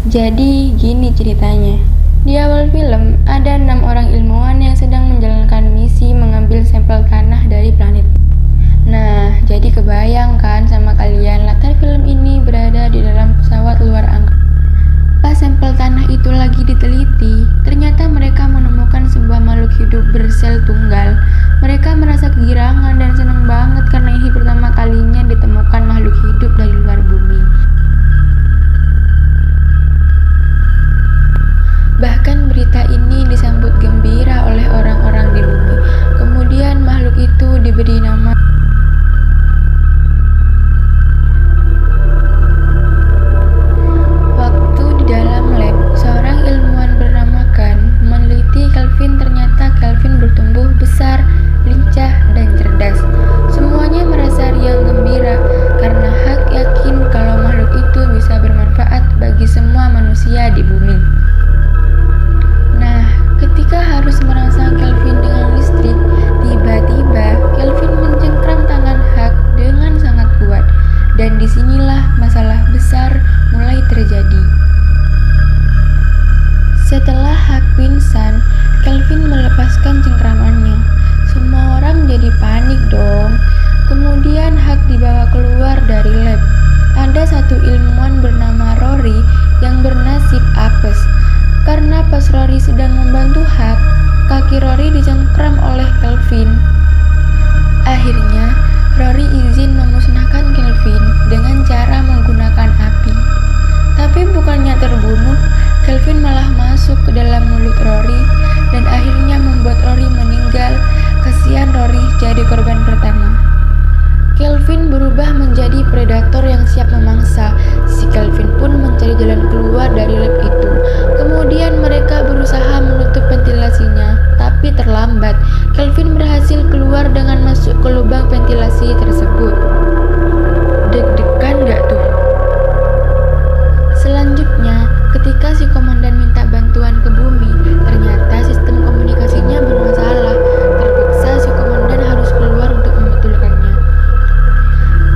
Jadi gini ceritanya. Di awal film, ada 6 orang ilmuwan yang sedang menjalankan misi mengambil sampel tanah dari planet. Nah, jadi kebayang kan sama kalian latar film ini berada di dalam pesawat luar angkasa. Pas sampel tanah itu lagi diteliti, ternyata mereka menemukan sebuah makhluk hidup bersel tunggal. Mereka merasa kegirangan dan senang banget karena ini pertama kalinya ditemukan makhluk hidup dari luar bumi. Bahkan berita ini disambut gembira oleh orang-orang di bumi. Kemudian makhluk itu diberi nama waktu di dalam lab, seorang ilmuwan bernama Khan meneliti Kelvin. Ternyata Kelvin bertumbuh besar, lincah, dan cerdas. Semuanya merasa riang gembira karena Hak yakin kalau makhluk itu bisa bermanfaat bagi semua manusia di bumi. Nah, ketika harus merangsang Kelvin dengan listrik, tiba-tiba Kelvin mencengkram tangan Hak dengan sangat kuat. Dan disinilah masalah besar mulai terjadi. Setelah Hak pingsan, Kelvin melepaskan cengkramannya. Semua orang jadi panik dong. Kemudian Hak dibawa keluar dari lab. Ada satu ilmuwan bernama Rory yang bernasib apes. Karena pas Rory sedang membantu Hak, kaki Rory dicengkram oleh Kelvin. Akhirnya, Rory izin memusnahkan Kelvin dengan cara menggunakan api. Tapi bukannya terbunuh, Kelvin malah masuk ke dalam mulut Rory dan akhirnya membuat Rory meninggal. Kasihan Rory jadi korban pertama. Kelvin berubah menjadi predator yang siap memangsa. Si Kelvin pun mencari jalan keluar dari lab itu. Kemudian mereka berusaha menutup ventilasinya, tapi terlambat. Kelvin berhasil keluar dengan masuk ke lubang ventilasi tersebut. Deg-degan gak tuh? Selanjutnya, ketika si komandan minta bantuan ke bumi, ternyata sistem komunikasinya bermasalah. Terpaksa si komandan harus keluar untuk membetulkannya.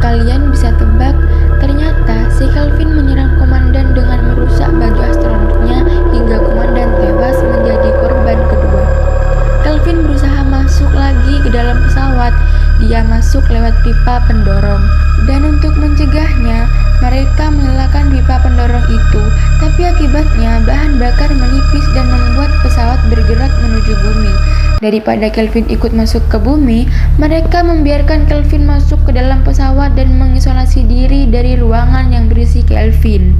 Kalian bisa tebak, ternyata si Kelvin menyerang komandan dengan merusak baju astronotnya hingga komandan tewas menjadi korban kedua. Kelvin berusaha masuk lagi ke dalam pesawat. Dia masuk lewat pipa pendorong. Dan untuk mencegahnya, mereka menyalakan pipa pendorong itu. Tapi akibatnya bahan bakar menipis dan membuat pesawat bergerak menuju bumi. Daripada Kelvin ikut masuk ke bumi, mereka membiarkan Kelvin masuk ke dalam pesawat dan mengisolasi diri dari ruangan yang berisi Kelvin.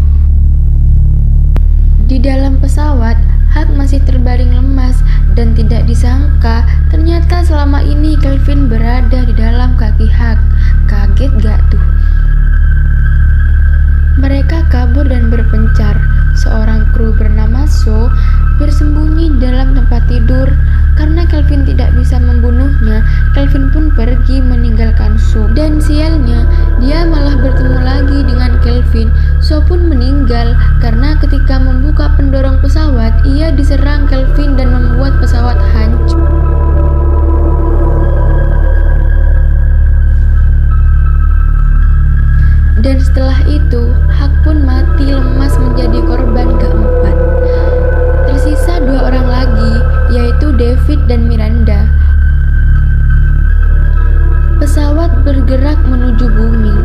Di dalam pesawat, Hak masih terbaring lemas dan tidak disangka ternyata selama ini Kelvin berada di dalam kaki Hak. Kaget gak tuh? Mereka kabur dan berpencar. Seorang kru bernama So bersembunyi dalam tempat tidur. Karena Kelvin tidak bisa membunuhnya, Kelvin pun pergi meninggalkan So. Dan sialnya, dia malah bertemu lagi dengan Kelvin. So pun meninggal karena ketika membuka pendorong pesawat, ia diserang Kelvin dan membuat pesawat hancur. Dan setelah itu, Hak pun mati lemas menjadi korban keempat. Tersisa 2 orang lagi, yaitu David dan Miranda. Pesawat bergerak menuju bumi.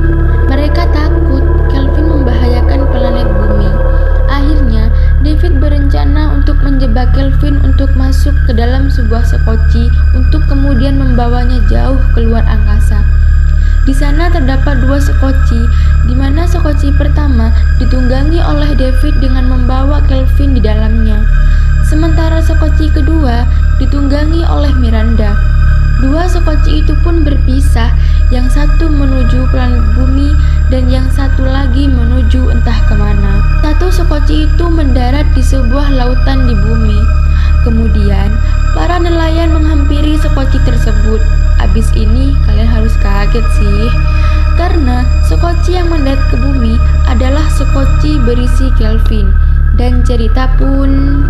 Mereka takut Kelvin membahayakan planet bumi. Akhirnya, David berencana untuk menjebak Kelvin untuk masuk ke dalam sebuah sekoci untuk kemudian membawanya jauh keluar angkasa. Di sana terdapat 2 sekoci, di mana sekoci pertama ditunggangi oleh David dengan membawa Kelvin di dalamnya. Sementara sekoci kedua ditunggangi oleh Miranda. 2 sekoci itu pun berpisah, yang satu menuju planet bumi dan yang satu lagi menuju entah kemana. Satu sekoci itu mendarat di sebuah lautan di bumi. Kemudian, para nelayan menghampiri sekoci tersebut. Abis ini kalian harus kaget sih, karena sekoci yang mendarat ke bumi adalah sekoci berisi Kelvin. Dan cerita pun